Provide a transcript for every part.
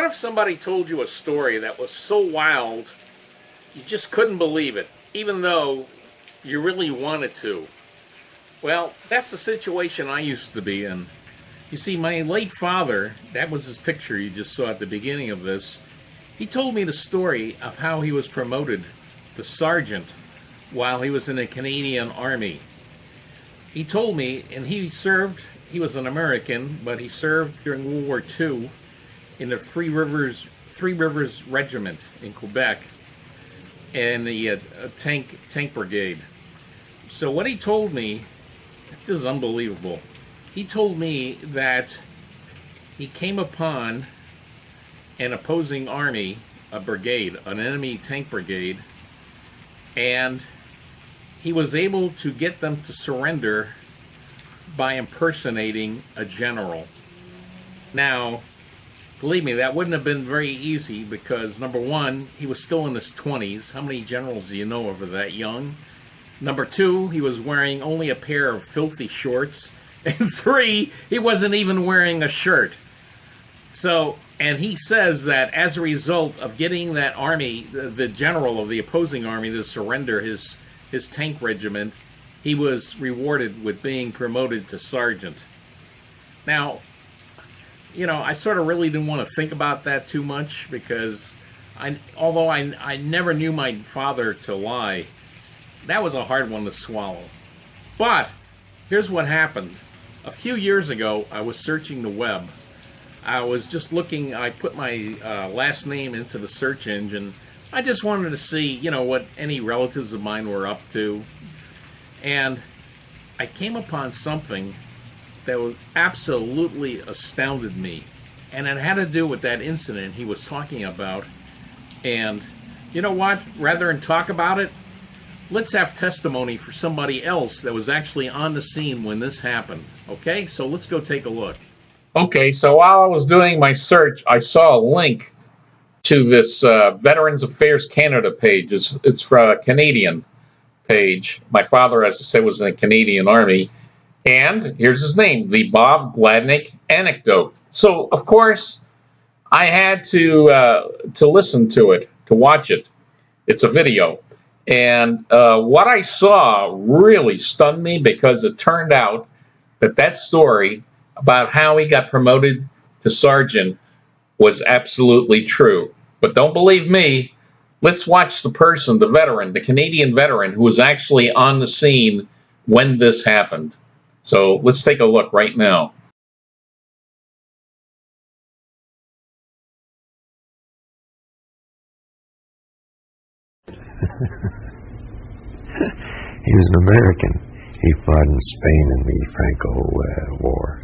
What if somebody told you a story that was so wild you just couldn't believe it, even though you really wanted to? Well, that's the situation I used to be in. You see, my late father, that was his picture you just saw at the beginning of this, he told me the story of how he was promoted to sergeant while he was in the Canadian Army. He told me, and he was an American, but he served during World War II in the Three Rivers Regiment in Quebec, and the tank brigade. So what he told me, this is unbelievable. He told me that he came upon an opposing army, a brigade, an enemy tank brigade, and he was able to get them to surrender by impersonating a general. Now, believe me, that wouldn't have been very easy because, number one, he was still in his 20s. How many generals do you know over that young? Number two, he was wearing only a pair of filthy shorts. And three, he wasn't even wearing a shirt. So, and he says that as a result of getting that army, the general of the opposing army, to surrender his tank regiment, he was rewarded with being promoted to sergeant. Now, I sort of really didn't want to think about that too much because although I never knew my father to lie, that was a hard one to swallow. But here's what happened. A few years ago, I was searching the web. I was just looking, I put my last name into the search engine. I just wanted to see, what any relatives of mine were up to. And I came upon something that was absolutely astounded me. And it had to do with that incident he was talking about. And you know what? Rather than talk about it, let's have testimony for somebody else that was actually on the scene when this happened. Okay? So let's go take a look. Okay, so while I was doing my search, I saw a link to this Veterans Affairs Canada page. It's for a Canadian page. My father, as I said, was in the Canadian Army. And here's his name, the Bob Gladnick Anecdote. So, of course, I had to listen to it, to watch it. It's a video. And what I saw really stunned me because it turned out that story about how he got promoted to sergeant was absolutely true. But don't believe me. Let's watch the person, the veteran, the Canadian veteran who was actually on the scene when this happened. So let's take a look right now. He was an American. He fought in Spain in the Franco War.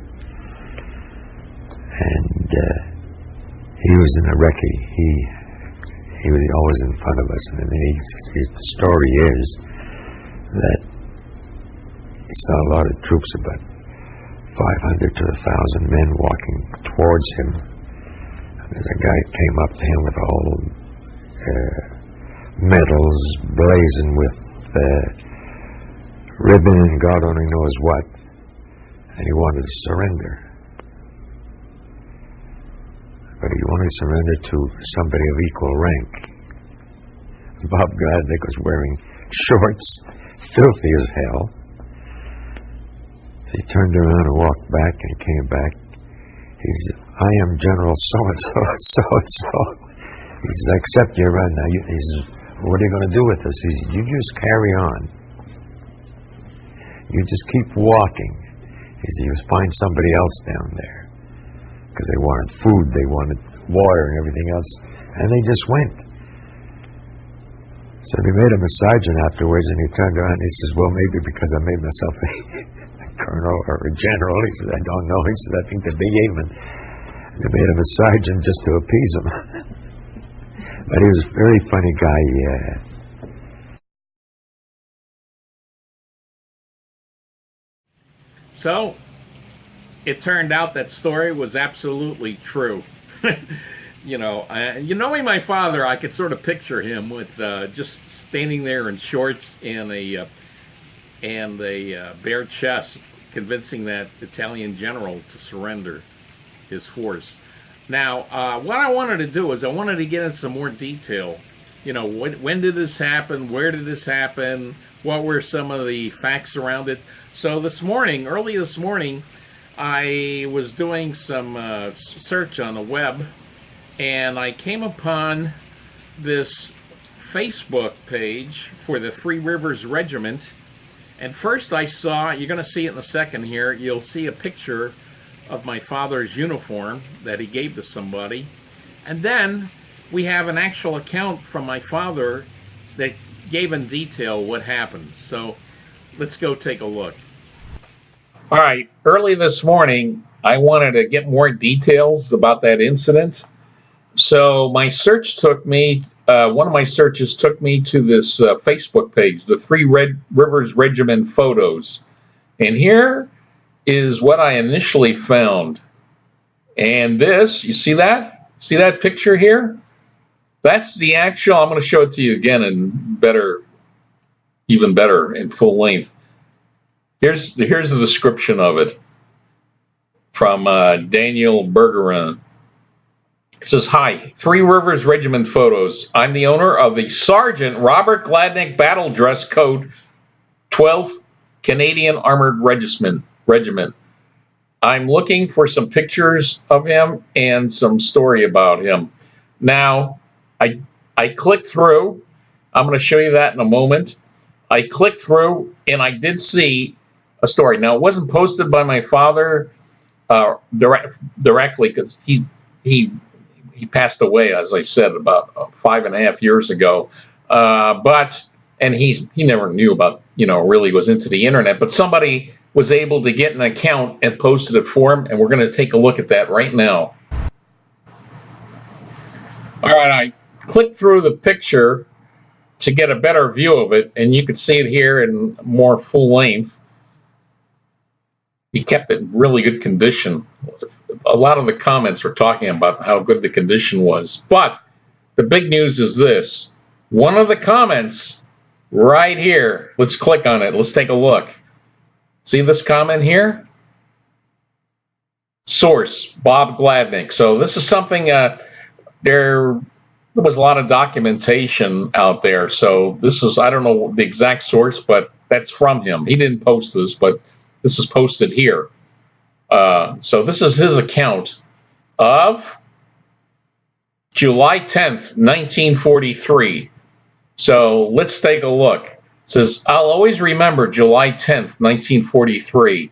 And he was in a recce. He was always in front of us. And the story is that he saw a lot of troops, about 500 to 1,000 men walking towards him. And there's a guy came up to him with all medals blazing with ribbon and God only knows what. And he wanted to surrender. But he wanted to surrender to somebody of equal rank. Bob Gladnick was wearing shorts, filthy as hell. So he turned around and walked back and came back. He said, I am General so-and-so, so-and-so. He says, I accept your run now. He says, what are you going to do with us? He says, you just carry on. You just keep walking. He says, you'll find somebody else down there. Because they wanted food, they wanted water and everything else. And they just went. So they made him a sergeant afterwards, and he turned around and he says, well, maybe because I made myself a colonel or a general. He said, I don't know. He said, I think they gave him. They made him a sergeant just to appease him. But he was a very funny guy, yeah. So, it turned out that story was absolutely true. Knowing my father, I could sort of picture him with just standing there in shorts and a bare chest, convincing that Italian general to surrender his force. Now, what I wanted to do is I wanted to get into some more detail. You know, when did this happen? Where did this happen? What were some of the facts around it? So this morning, early this morning, I was doing some search on the web, and I came upon this Facebook page for the Three Rivers Regiment. And first I saw, you're going to see it in a second here, you'll see a picture of my father's uniform that he gave to somebody. And then we have an actual account from my father that gave in detail what happened. So let's go take a look. All right, early this morning, I wanted to get more details about that incident. So my search took me, one of my searches took me to this Facebook page, the Three Rivers Regiment photos. And here is what I initially found. And this, you see that? See that picture here? That's the actual, I'm going to show it to you again in better, even better in full length. Here's the description of it from Daniel Bergeron. It says, "Hi, Three Rivers Regiment photos. I'm the owner of the Sergeant Robert Gladnick Battle Dress Code 12th Canadian Armored Regiment. I'm looking for some pictures of him and some story about him." Now, I clicked through. I'm going to show you that in a moment. I clicked through, and I did see a story. Now, it wasn't posted by my father directly, because he passed away, as I said, about 5.5 years ago. And he never knew about, really was into the internet. But somebody was able to get an account and posted it for him, and we're going to take a look at that right now. All right, I clicked through the picture to get a better view of it, and you can see it here in more full length. He kept it in really good condition. A lot of the comments were talking about how good the condition was. But the big news is this. One of the comments right here, let's click on it. Let's take a look. See this comment here? Source, Bob Gladnick. So this is something, there was a lot of documentation out there. So this is, I don't know the exact source, but that's from him. He didn't post this, but this is posted here. So this is his account of July 10th, 1943. So let's take a look. It says, "I'll always remember July 10th, 1943.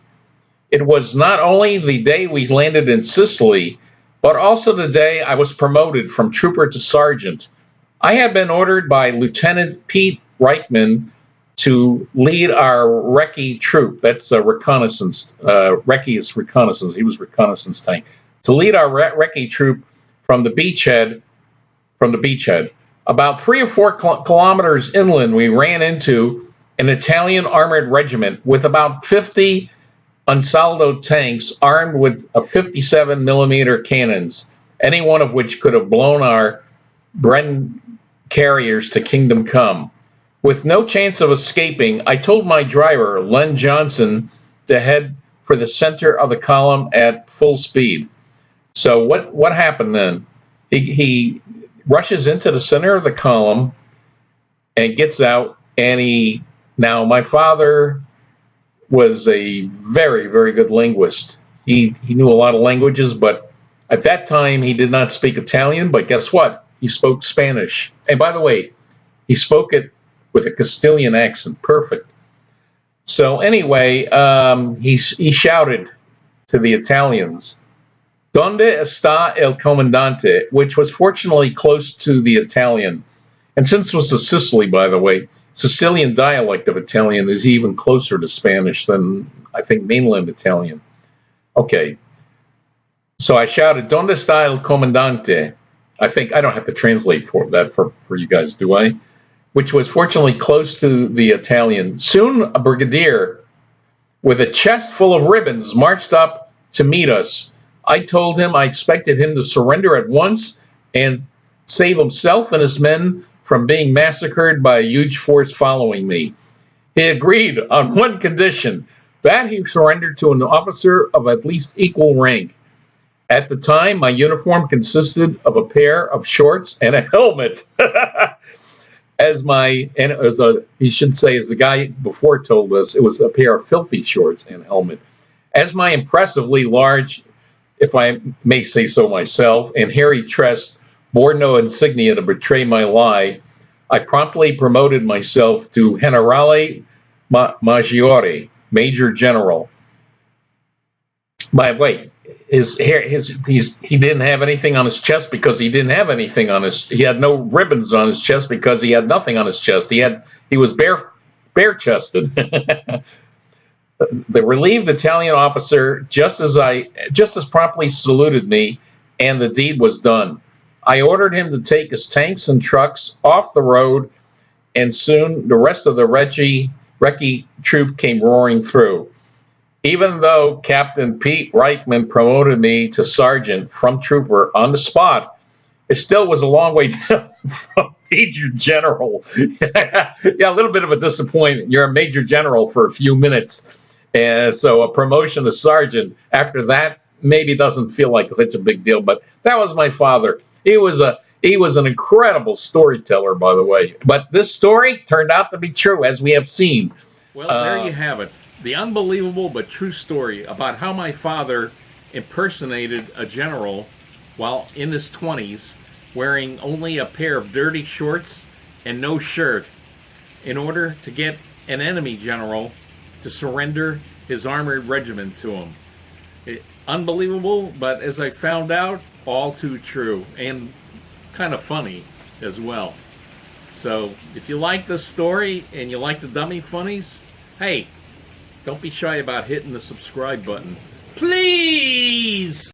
It was not only the day we landed in Sicily, but also the day I was promoted from trooper to sergeant. I had been ordered by Lieutenant Pete Reichman to lead our recce troop." That's a reconnaissance. Recce is reconnaissance. He was reconnaissance tank. "To lead our recce troop from the beachhead. About 3 or 4 kilometers inland, we ran into an Italian armored regiment with about 50 Ansaldo tanks armed with a 57 millimeter cannons, any one of which could have blown our Bren carriers to kingdom come. With no chance of escaping, I told my driver, Len Johnson, to head for the center of the column at full speed." So what happened then? He rushes into the center of the column and gets out, and now my father was a very, very good linguist. He knew a lot of languages, but at that time he did not speak Italian, but guess what? He spoke Spanish. And by the way, he spoke it with a Castilian accent, perfect. So anyway, he shouted to the Italians, "Donde está el comandante?" which was fortunately close to the Italian. And since it was Sicily, by the way, Sicilian dialect of Italian is even closer to Spanish than, I think, mainland Italian. Okay. So I shouted, "Donde está el comandante?" I think I don't have to translate for that for you guys, do I? Which was fortunately close to the Italian. Soon a brigadier with a chest full of ribbons marched up to meet us. I told him I expected him to surrender at once and save himself and his men from being massacred by a huge force following me. He agreed on one condition, that he surrendered to an officer of at least equal rank. At the time, my uniform consisted of a pair of shorts and a helmet. He should say, as the guy before told us, it was a pair of filthy shorts and a helmet. As my impressively large, if I may say so myself, and hairy chest bore no insignia to betray my lie, I promptly promoted myself to Generale Maggiore, Major General. By the way, he didn't have anything on his chest because he didn't have anything on he had no ribbons on his chest because he had nothing on his chest. He was bare chested. The relieved Italian officer just as promptly saluted me, and the deed was done. I ordered him to take his tanks and trucks off the road, and soon the rest of the recce troop came roaring through. Even though Captain Pete Reichman promoted me to sergeant from trooper on the spot, it still was a long way down from major general. Yeah, a little bit of a disappointment. You're a major general for a few minutes. And so a promotion to sergeant after that maybe doesn't feel like such a big deal. But that was my father. He was an incredible storyteller, by the way. But this story turned out to be true, as we have seen. Well, there you have it. The unbelievable but true story about how my father impersonated a general while in his 20s, wearing only a pair of dirty shorts and no shirt, in order to get an enemy general to surrender his armored regiment to him. Unbelievable, but as I found out, all too true, and kind of funny as well. So if you like this story and you like the dummy funnies, hey, don't be shy about hitting the subscribe button. Please!